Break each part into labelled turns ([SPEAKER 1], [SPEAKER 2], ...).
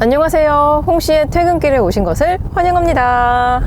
[SPEAKER 1] 안녕하세요. 홍씨의 퇴근길에 오신 것을 환영합니다.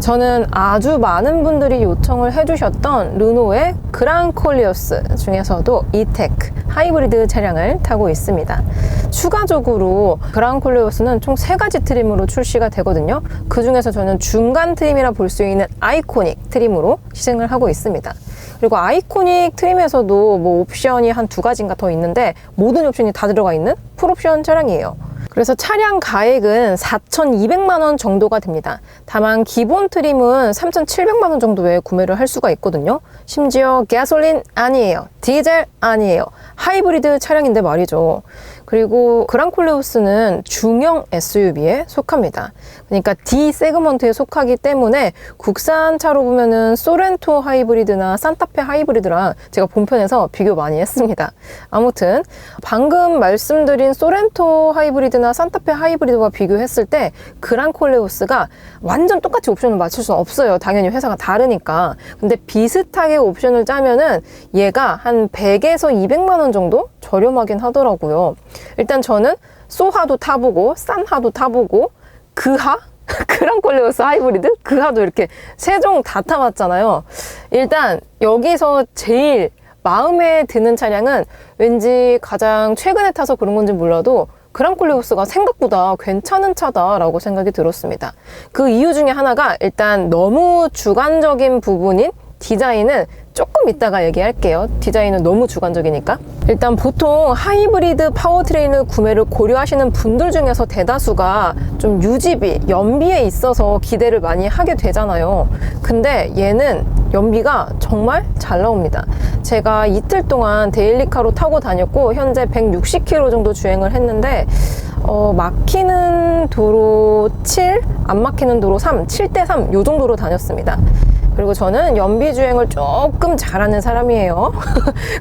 [SPEAKER 1] 저는 아주 많은 분들이 요청을 해주셨던 르노의 그랑 콜리오스 중에서도 이테크 하이브리드 차량을 타고 있습니다. 추가적으로 그랑 콜리오스는 총 3가지 트림으로 출시가 되거든요. 그 중에서 저는 중간 트림이라 볼 수 있는 아이코닉 트림으로 시승을 하고 있습니다. 그리고 아이코닉 트림에서도 뭐 옵션이 한 2가지인가 더 있는데 모든 옵션이 다 들어가 있는 풀옵션 차량이에요. 그래서 차량 가액은 4,200만 원 정도가 됩니다. 다만 기본 트림은 3,700만 원 정도에 구매를 할 수가 있거든요. 심지어 가솔린 아니에요. 디젤 아니에요. 하이브리드 차량인데 말이죠. 그리고 그랑 콜리오스는 중형 SUV에 속합니다. 그러니까 D 세그먼트에 속하기 때문에 국산차로 보면은 소렌토 하이브리드나 산타페 하이브리드랑 제가 본편에서 비교 많이 했습니다. 아무튼 방금 말씀드린 소렌토 하이브리드나 산타페 하이브리드와 비교했을 때 그랑 콜리오스가 완전 똑같이 옵션을 맞출 수는 없어요. 당연히 회사가 다르니까. 근데 비슷하게 옵션을 짜면은 얘가 한 100에서 200만 원 정도 저렴하긴 하더라고요. 일단 저는 소하도 타보고 싼하도 타보고 그하? 그랑 콜리오스 하이브리드? 그하도 이렇게 3종 다 타봤잖아요. 일단 여기서 제일 마음에 드는 차량은 왠지 가장 최근에 타서 그런 건지 몰라도 그랑 콜리오스가 생각보다 괜찮은 차다라고 생각이 들었습니다. 그 이유 중에 하나가 일단 너무 주관적인 부분인 디자인은 조금 이따가 얘기할게요. 디자인은 너무 주관적이니까. 일단 보통 하이브리드 파워트레인을 구매를 고려하시는 분들 중에서 대다수가 좀 유지비, 연비에 있어서 기대를 많이 하게 되잖아요. 근데 얘는 연비가 정말 잘 나옵니다. 제가 이틀 동안 데일리카로 타고 다녔고 현재 160km 정도 주행을 했는데 막히는 도로 7, 안 막히는 도로 3, 7대3 요 정도로 다녔습니다. 그리고 저는 연비 주행을 조금 잘하는 사람이에요.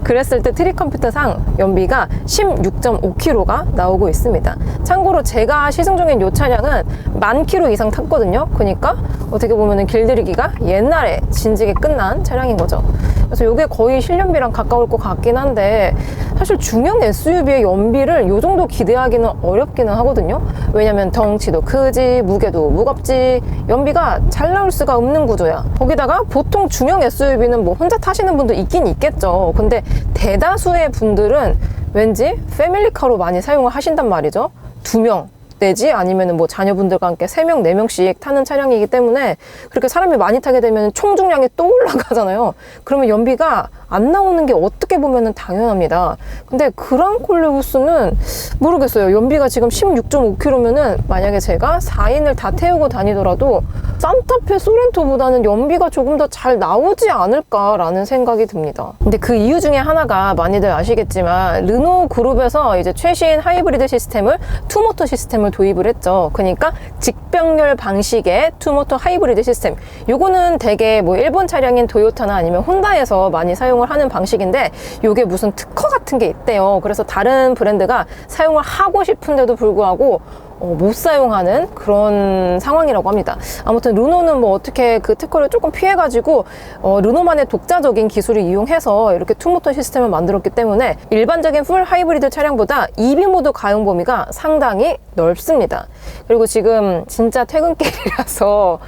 [SPEAKER 1] 그랬을 때 트립 컴퓨터상 연비가 16.5km가 나오고 있습니다. 참고로 제가 시승 중인 이 차량은 10,000km 이상 탔거든요. 그러니까 어떻게 보면 길들이기가 옛날에 진지게 끝난 차량인 거죠. 그래서 이게 거의 실연비랑 가까울 것 같긴 한데 사실 중형 SUV의 연비를 이 정도 기대하기는 어렵기는 하거든요. 왜냐면 덩치도 크지, 무게도 무겁지, 연비가 잘 나올 수가 없는 구조야. 거기다가 보통 중형 SUV는 뭐 혼자 타시는 분도 있긴 있겠죠. 근데 대다수의 분들은 왠지 패밀리카로 많이 사용을 하신단 말이죠. 2명 내지 아니면 뭐 자녀분들과 함께 3명, 4명씩 타는 차량이기 때문에 그렇게 사람이 많이 타게 되면 총중량이 또 올라가잖아요. 그러면 연비가 안 나오는 게 어떻게 보면 당연합니다. 근데 그랑 콜리오스는 모르겠어요. 연비가 지금 16.5km면은 만약에 제가 4인을 다 태우고 다니더라도 산타페 소렌토보다는 연비가 조금 더 잘 나오지 않을까라는 생각이 듭니다. 근데 그 이유 중에 하나가 많이들 아시겠지만 르노 그룹에서 이제 최신 하이브리드 시스템을 투모터 시스템을 도입을 했죠. 그러니까 직병렬 방식의 투모터 하이브리드 시스템. 요거는 되게 뭐 일본 차량인 도요타나 아니면 혼다에서 많이 사용을 하는 방식인데 요게 무슨 특허 같은 게 있대요. 그래서 다른 브랜드가 사용을 하고 싶은데도 불구하고 못 사용하는 그런 상황이라고 합니다. 아무튼 르노는 뭐 어떻게 그 특허를 조금 피해가지고 르노만의 독자적인 기술을 이용해서 이렇게 투모터 시스템을 만들었기 때문에 일반적인 풀 하이브리드 차량보다 EV 모드 가용 범위가 상당히 넓습니다. 그리고 지금 진짜 퇴근길이라서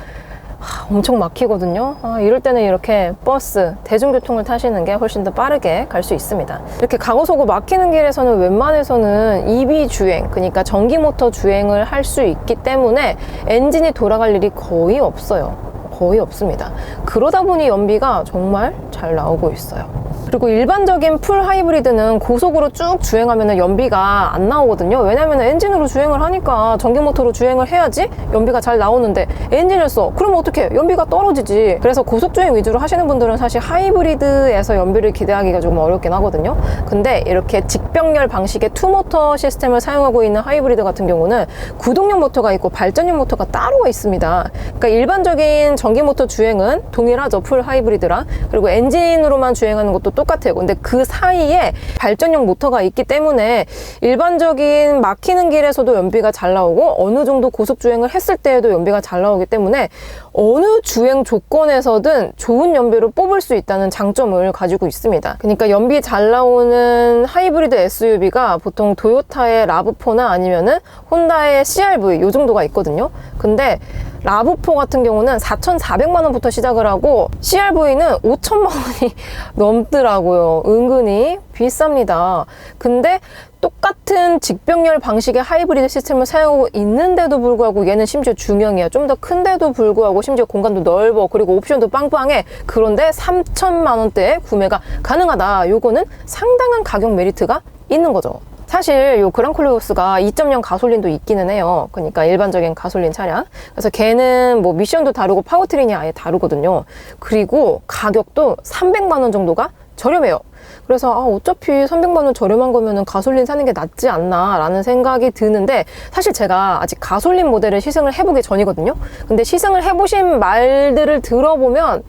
[SPEAKER 1] 엄청 막히거든요. 이럴 때는 이렇게 버스, 대중교통을 타시는 게 훨씬 더 빠르게 갈 수 있습니다. 이렇게 강호소고 막히는 길에서는 웬만해서는 EV 주행, 그러니까 전기 모터 주행을 할 수 있기 때문에 엔진이 돌아갈 일이 거의 없어요. 거의 없습니다. 그러다 보니 연비가 정말 잘 나오고 있어요. 그리고 일반적인 풀 하이브리드는 고속으로 쭉 주행하면 연비가 안 나오거든요. 왜냐면 엔진으로 주행을 하니까 전기 모터로 주행을 해야지 연비가 잘 나오는데 엔진을 써. 그러면 어떻게 연비가 떨어지지. 그래서 고속 주행 위주로 하시는 분들은 사실 하이브리드에서 연비를 기대하기가 조금 어렵긴 하거든요. 근데 이렇게 직병렬 방식의 투모터 시스템을 사용하고 있는 하이브리드 같은 경우는 구동용 모터가 있고 발전용 모터가 따로 있습니다. 그러니까 일반적인 전기 모터 주행은 동일하죠. 풀 하이브리드랑. 그리고 엔진으로만 주행하는 것도 똑같아요. 근데 그 사이에 발전용 모터가 있기 때문에 일반적인 막히는 길에서도 연비가 잘 나오고 어느 정도 고속주행을 했을 때에도 연비가 잘 나오기 때문에 어느 주행 조건에서든 좋은 연비를 뽑을 수 있다는 장점을 가지고 있습니다. 그러니까 연비 잘 나오는 하이브리드 SUV가 보통 도요타의 라브4나 아니면은 혼다의 CR-V 요 정도가 있거든요. 근데 라브4 같은 경우는 4,400만 원부터 시작을 하고 CR-V는 5천만 원이 넘더라고요. 은근히 비쌉니다. 근데 똑같은 직병렬 방식의 하이브리드 시스템을 사용하고 있는데도 불구하고 얘는 심지어 중형이야. 좀 더 큰데도 불구하고 심지어 공간도 넓어. 그리고 옵션도 빵빵해. 그런데 3천만 원대에 구매가 가능하다. 요거는 상당한 가격 메리트가 있는 거죠. 사실 요 그랑콜레오스가 2.0 가솔린도 있기는 해요. 그러니까 일반적인 가솔린 차량. 그래서 걔는 뭐 미션도 다르고 파워트레인이 아예 다르거든요. 그리고 가격도 300만 원 정도가 저렴해요. 그래서 어차피 300만 원 저렴한 거면은 가솔린 사는 게 낫지 않나 라는 생각이 드는데, 사실 제가 아직 가솔린 모델을 시승을 해보기 전이거든요. 근데 시승을 해보신 말들을 들어보면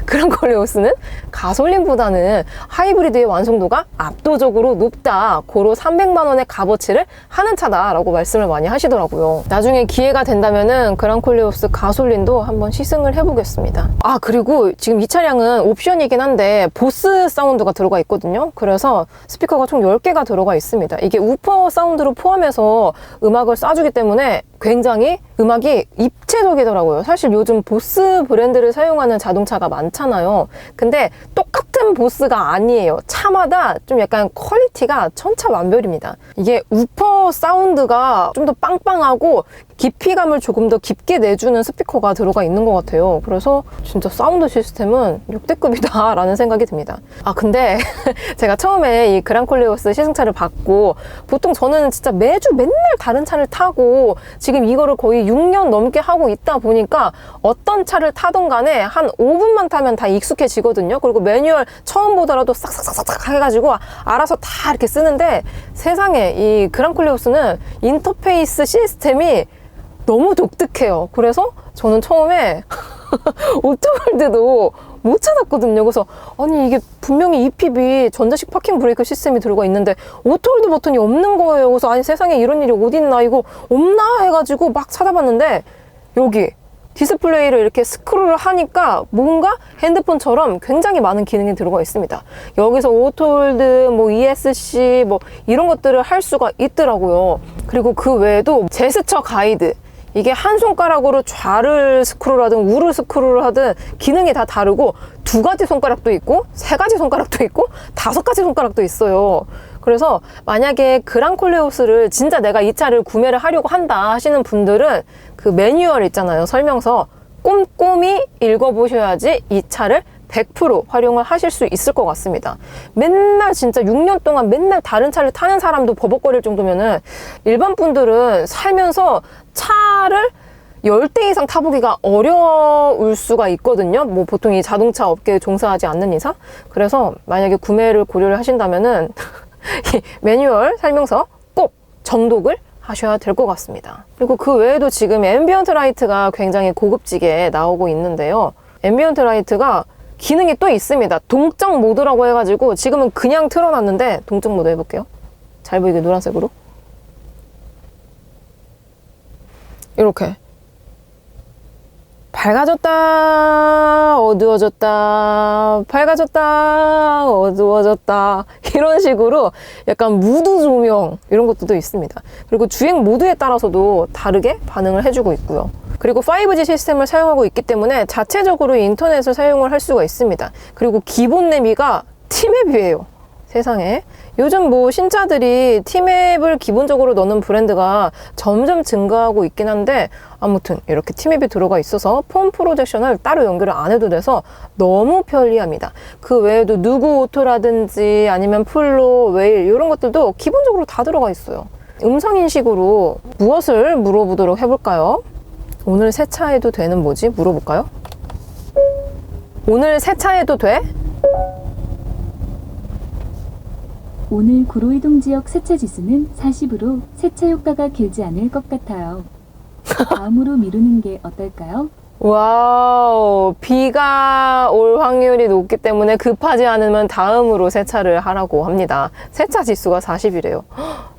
[SPEAKER 1] 그랑콜레오스는 가솔린보다는 하이브리드의 완성도가 압도적으로 높다. 고로 300만 원의 값어치를 하는 차다라고 말씀을 많이 하시더라고요. 나중에 기회가 된다면은 그랑콜레오스 가솔린도 한번 시승을 해보겠습니다. 그리고 지금 이 차량은 옵션이긴 한데 보스 사운드가 들어가 있거든요. 그래서 스피커가 총 10개가 들어가 있습니다. 이게 우퍼 사운드로 포함해서 음악을 쏴주기 때문에 굉장히 음악이 입체적이더라고요. 사실 요즘 보스 브랜드를 사용하는 자동차가 많잖아요. 근데 똑같은 보스가 아니에요. 차마다 좀 약간 퀄리티가 천차만별입니다. 이게 우퍼 사운드가 좀 더 빵빵하고 깊이감을 조금 더 깊게 내주는 스피커가 들어가 있는 것 같아요. 그래서 진짜 사운드 시스템은 역대급이다 라는 생각이 듭니다. 근데 제가 처음에 이 그랑콜레오스 시승차를 받고, 보통 저는 진짜 매주 맨날 다른 차를 타고 지금 이거를 거의 6년 넘게 하고 있다 보니까 어떤 차를 타던 간에 한 5분만 타면 다 익숙해지거든요. 그리고 매뉴얼 처음 보더라도 싹싹싹싹 해가지고 알아서 다 이렇게 쓰는데, 세상에 이 그랑콜레오스는 인터페이스 시스템이 너무 독특해요. 그래서 저는 처음에 오토월드도 못 찾았거든요. 그래서 아니 이게 분명히 EPB 전자식 파킹 브레이크 시스템이 들어가 있는데 오토월드 버튼이 없는 거예요. 그래서 아니 세상에 이런 일이 어딨나, 이거 없나 해가지고 막 찾아봤는데, 여기 디스플레이를 이렇게 스크롤을 하니까 뭔가 핸드폰처럼 굉장히 많은 기능이 들어가 있습니다. 여기서 오토홀드, 뭐 ESC, 뭐 이런 것들을 할 수가 있더라고요. 그리고 그 외에도 제스처 가이드, 이게 한 손가락으로 좌를 스크롤하든 우를 스크롤하든 기능이 다 다르고, 2가지 손가락도 있고 3가지 손가락도 있고 5가지 손가락도 있어요. 그래서 만약에 그랑콜레오스를 진짜 내가 이 차를 구매를 하려고 한다 하시는 분들은 그 매뉴얼 있잖아요, 설명서 꼼꼼히 읽어보셔야지 이 차를 100% 활용을 하실 수 있을 것 같습니다. 맨날 진짜 6년 동안 맨날 다른 차를 타는 사람도 버벅거릴 정도면은 일반 분들은 살면서 차를 10대 이상 타보기가 어려울 수가 있거든요. 뭐 보통 이 자동차 업계에 종사하지 않는 이상. 그래서 만약에 구매를 고려를 하신다면은 이 매뉴얼 설명서 꼭 정독을 하셔야 될 것 같습니다. 그리고 그 외에도 지금 앰비언트 라이트가 굉장히 고급지게 나오고 있는데요. 앰비언트 라이트가 기능이 또 있습니다. 동적 모드라고 해가지고 지금은 그냥 틀어놨는데 동적 모드 해볼게요. 잘 보이게 노란색으로. 이렇게 밝아졌다, 어두워졌다, 밝아졌다, 어두워졌다, 이런 식으로 약간 무드 조명 이런 것들도 있습니다. 그리고 주행 모드에 따라서도 다르게 반응을 해주고 있고요. 그리고 5G 시스템을 사용하고 있기 때문에 자체적으로 인터넷을 사용을 할 수가 있습니다. 그리고 기본 내비가 T맵이에요. 세상에. 요즘 뭐 신차들이 T맵을 기본적으로 넣는 브랜드가 점점 증가하고 있긴 한데, 아무튼 이렇게 T맵이 들어가 있어서 폰 프로젝션을 따로 연결을 안 해도 돼서 너무 편리합니다. 그 외에도 누구 오토라든지 아니면 플로, 웨일 이런 것들도 기본적으로 다 들어가 있어요. 음성인식으로 무엇을 물어보도록 해볼까요? 오늘 세차해도 되는 뭐지? 물어볼까요? 오늘 세차해도 돼?
[SPEAKER 2] 오늘 구로이동 지역 세차 지수는 40으로 세차 효과가 길지 않을 것 같아요. 다음으로 미루는 게 어떨까요?
[SPEAKER 1] 와우, 비가 올 확률이 높기 때문에 급하지 않으면 다음으로 세차를 하라고 합니다. 세차 지수가 40이래요.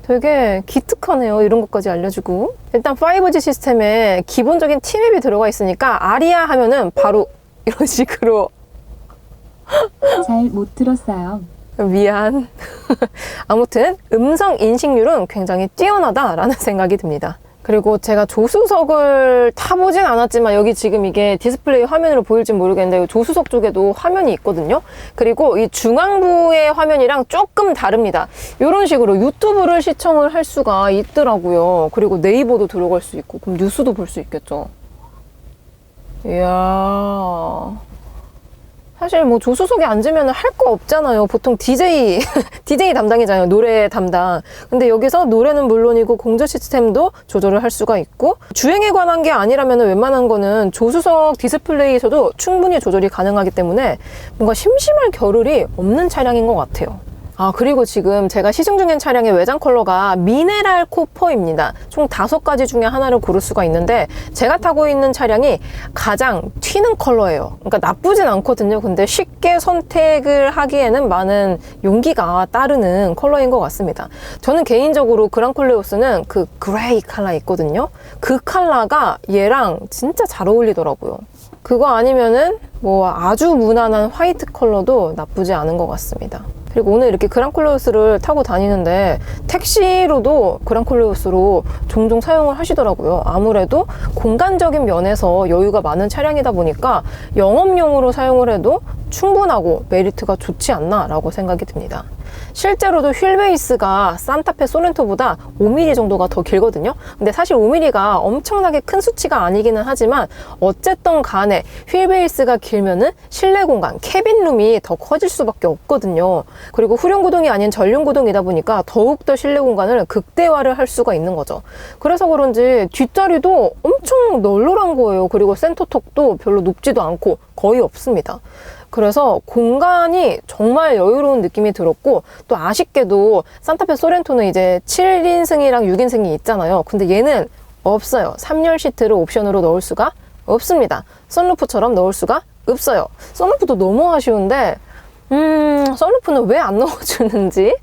[SPEAKER 1] 되게 기특하네요. 이런 것까지 알려주고. 일단 5G 시스템에 기본적인 T맵이 들어가 있으니까 아리아 하면은 바로 이런 식으로
[SPEAKER 2] 잘 못 들었어요.
[SPEAKER 1] 미안. 아무튼 음성 인식률은 굉장히 뛰어나다라는 생각이 듭니다. 그리고 제가 조수석을 타보진 않았지만 여기 지금 이게 디스플레이 화면으로 보일진 모르겠는데 조수석 쪽에도 화면이 있거든요. 그리고 이 중앙부의 화면이랑 조금 다릅니다. 이런 식으로 유튜브를 시청을 할 수가 있더라고요. 그리고 네이버도 들어갈 수 있고 그럼 뉴스도 볼 수 있겠죠. 이야... 사실 뭐 조수석에 앉으면 할 거 없잖아요. 보통 DJ 담당이잖아요. 노래 담당. 근데 여기서 노래는 물론이고 공조 시스템도 조절을 할 수가 있고 주행에 관한 게 아니라면 웬만한 거는 조수석 디스플레이에서도 충분히 조절이 가능하기 때문에 뭔가 심심할 겨를이 없는 차량인 것 같아요. 아, 그리고 지금 제가 시승 중인 차량의 외장 컬러가 미네랄 코퍼입니다. 총 5가지 중에 하나를 고를 수가 있는데 제가 타고 있는 차량이 가장 튀는 컬러예요. 그러니까 나쁘진 않거든요. 근데 쉽게 선택을 하기에는 많은 용기가 따르는 컬러인 것 같습니다. 저는 개인적으로 그랑콜레오스는 그 그레이 컬러 있거든요. 그 컬러가 얘랑 진짜 잘 어울리더라고요. 그거 아니면은 뭐 아주 무난한 화이트 컬러도 나쁘지 않은 것 같습니다. 그리고 오늘 이렇게 그랑콜레오스를 타고 다니는데 택시로도 그랑콜레오스로 종종 사용을 하시더라고요. 아무래도 공간적인 면에서 여유가 많은 차량이다 보니까 영업용으로 사용을 해도 충분하고 메리트가 좋지 않나 라고 생각이 듭니다. 실제로도 휠 베이스가 산타페 소렌토보다 5mm 정도가 더 길거든요. 근데 사실 5mm가 엄청나게 큰 수치가 아니기는 하지만 어쨌든 간에 휠 베이스가 길면은 실내 공간, 캐빈룸이 더 커질 수밖에 없거든요. 그리고 후륜 구동이 아닌 전륜 구동이다 보니까 더욱더 실내 공간을 극대화를 할 수가 있는 거죠. 그래서 그런지 뒷자리도 엄청 널널한 거예요. 그리고 센터턱도 별로 높지도 않고 거의 없습니다. 그래서 공간이 정말 여유로운 느낌이 들었고 또 아쉽게도 산타페 소렌토는 이제 7인승이랑 6인승이 있잖아요. 근데 얘는 없어요. 3열 시트를 옵션으로 넣을 수가 없습니다. 썬루프처럼 넣을 수가 없어요. 썬루프도 너무 아쉬운데 썬루프는 왜 안 넣어주는지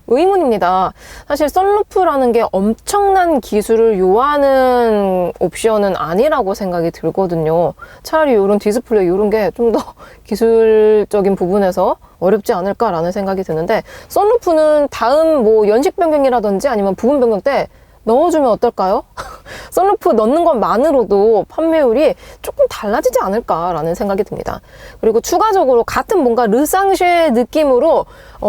[SPEAKER 1] 의문입니다. 사실 썬루프라는 게 엄청난 기술을 요하는 옵션은 아니라고 생각이 들거든요. 차라리 이런 디스플레이 이런 게 좀 더 기술적인 부분에서 어렵지 않을까라는 생각이 드는데 썬루프는 다음 뭐 연식 변경이라든지 아니면 부분 변경 때 넣어주면 어떨까요? 썬루프 넣는 것만으로도 판매율이 조금 달라지지 않을까라는 생각이 듭니다. 그리고 추가적으로 같은 뭔가 르상쉐 느낌으로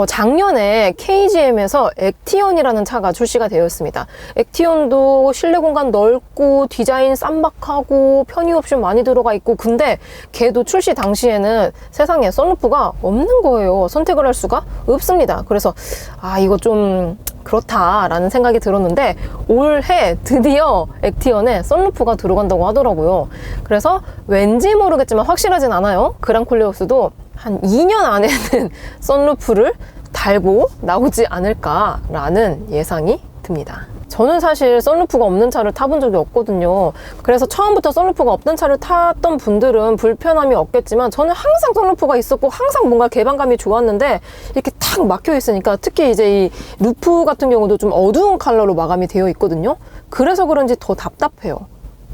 [SPEAKER 1] 작년에 KGM에서 액티온이라는 차가 출시가 되었습니다. 액티온도 실내 공간 넓고 디자인 쌈박하고 편의 옵션 많이 들어가 있고 근데 걔도 출시 당시에는 세상에 썬루프가 없는 거예요. 선택을 할 수가 없습니다. 그래서 아 이거 좀 그렇다라는 생각이 들었는데 올해 드디어 액티온에 썬루프가 들어간다고 하더라고요. 그래서 왠지 모르겠지만 확실하진 않아요. 그랑콜레오스도 한 2년 안에는 썬루프를 달고 나오지 않을까라는 예상이 듭니다. 저는 사실 썬루프가 없는 차를 타본 적이 없거든요. 그래서 처음부터 썬루프가 없는 차를 탔던 분들은 불편함이 없겠지만 저는 항상 썬루프가 있었고 항상 뭔가 개방감이 좋았는데 이렇게 탁 막혀 있으니까 특히 이제 이 루프 같은 경우도 좀 어두운 컬러로 마감이 되어 있거든요. 그래서 그런지 더 답답해요.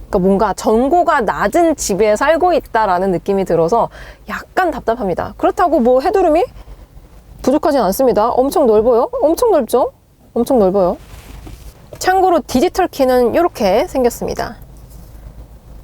[SPEAKER 1] 그러니까 뭔가 전고가 낮은 집에 살고 있다라는 느낌이 들어서 약간 답답합니다. 그렇다고 뭐 헤드룸이 부족하진 않습니다. 엄청 넓어요. 엄청 넓죠? 엄청 넓어요. 참고로 디지털 키는 이렇게 생겼습니다.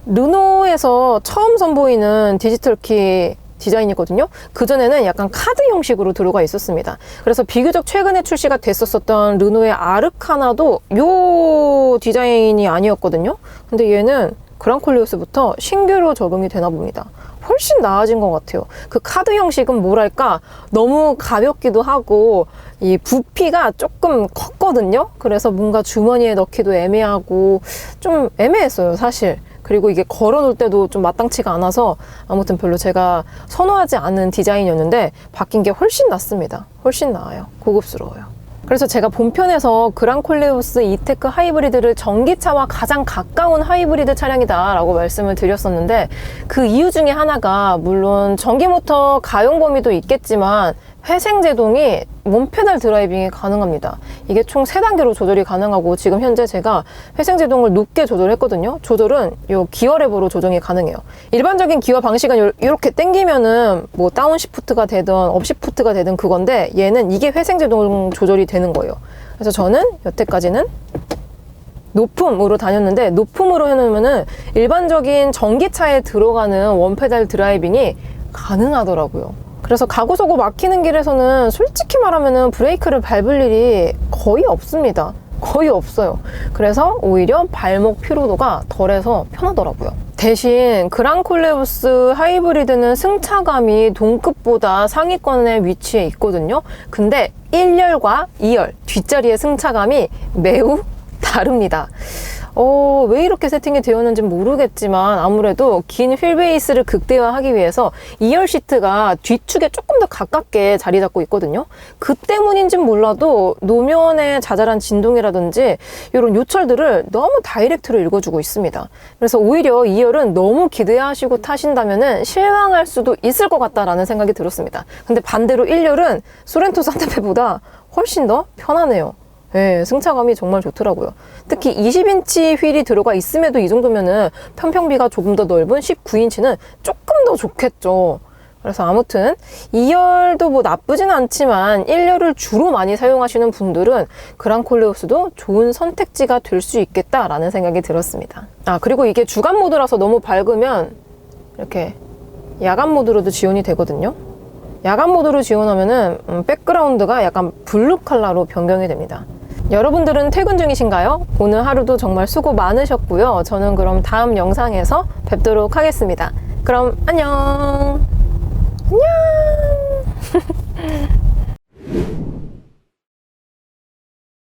[SPEAKER 1] 르노에서 처음 선보이는 디지털 키 디자인이거든요. 그전에는 약간 카드 형식으로 들어가 있었습니다. 그래서 비교적 최근에 출시가 됐었던 르노의 아르카나도 이 디자인이 아니었거든요. 근데 얘는 그랑콜레오스부터 신규로 적용이 되나 봅니다. 훨씬 나아진 것 같아요. 그 카드 형식은 뭐랄까 너무 가볍기도 하고 이 부피가 조금 컸거든요. 그래서 뭔가 주머니에 넣기도 애매하고 좀 애매했어요, 사실. 그리고 이게 걸어놓을 때도 좀 마땅치가 않아서 아무튼 별로 제가 선호하지 않은 디자인이었는데 바뀐 게 훨씬 낫습니다. 훨씬 나아요. 고급스러워요. 그래서 제가 본편에서 그랑콜레오스 이테크 하이브리드를 전기차와 가장 가까운 하이브리드 차량이다 라고 말씀을 드렸었는데, 그 이유 중에 하나가 물론 전기 모터 가용 범위도 있겠지만 회생제동이 원페달 드라이빙이 가능합니다. 이게 총 3단계로 조절이 가능하고, 지금 현재 제가 회생제동을 높게 조절했거든요. 조절은 요 기어 레버로 조정이 가능해요. 일반적인 기어 방식은 이렇게 당기면은 뭐 다운시프트가 되든 업시프트가 되든 그건데, 얘는 이게 회생제동 조절이 되는 거예요. 그래서 저는 여태까지는 높음으로 다녔는데, 높음으로 해놓으면은 일반적인 전기차에 들어가는 원페달 드라이빙이 가능하더라고요. 그래서 가고서고 막히는 길에서는 솔직히 말하면은 브레이크를 밟을 일이 거의 없습니다. 거의 없어요. 그래서 오히려 발목 피로도가 덜해서 편하더라고요. 대신 그랑콜레오스 하이브리드는 승차감이 동급보다 상위권에 위치해 있거든요. 근데 1열과 2열, 뒷자리의 승차감이 매우 다릅니다. 왜 이렇게 세팅이 되었는지 모르겠지만 아무래도 긴 휠베이스를 극대화하기 위해서 2열 시트가 뒤축에 조금 더 가깝게 자리 잡고 있거든요. 그 때문인지는 몰라도 노면의 자잘한 진동이라든지 이런 요철들을 너무 다이렉트로 읽어주고 있습니다. 그래서 오히려 2열은 너무 기대하시고 타신다면 실망할 수도 있을 것 같다라는 생각이 들었습니다. 근데 반대로 1열은 소렌토 산타페보다 훨씬 더 편하네요. 네, 승차감이 정말 좋더라고요. 특히 20인치 휠이 들어가 있음에도 이 정도면은 편평비가 조금 더 넓은 19인치는 조금 더 좋겠죠. 그래서 아무튼 2열도 뭐 나쁘진 않지만 1열을 주로 많이 사용하시는 분들은 그랑콜레오스도 좋은 선택지가 될 수 있겠다라는 생각이 들었습니다. 그리고 이게 주간 모드라서 너무 밝으면 이렇게 야간 모드로도 지원이 되거든요. 야간 모드로 지원하면은 백그라운드가 약간 블루 컬러로 변경이 됩니다. 여러분들은 퇴근 중이신가요? 오늘 하루도 정말 수고 많으셨고요. 저는 그럼 다음 영상에서 뵙도록 하겠습니다. 그럼 안녕! 안녕!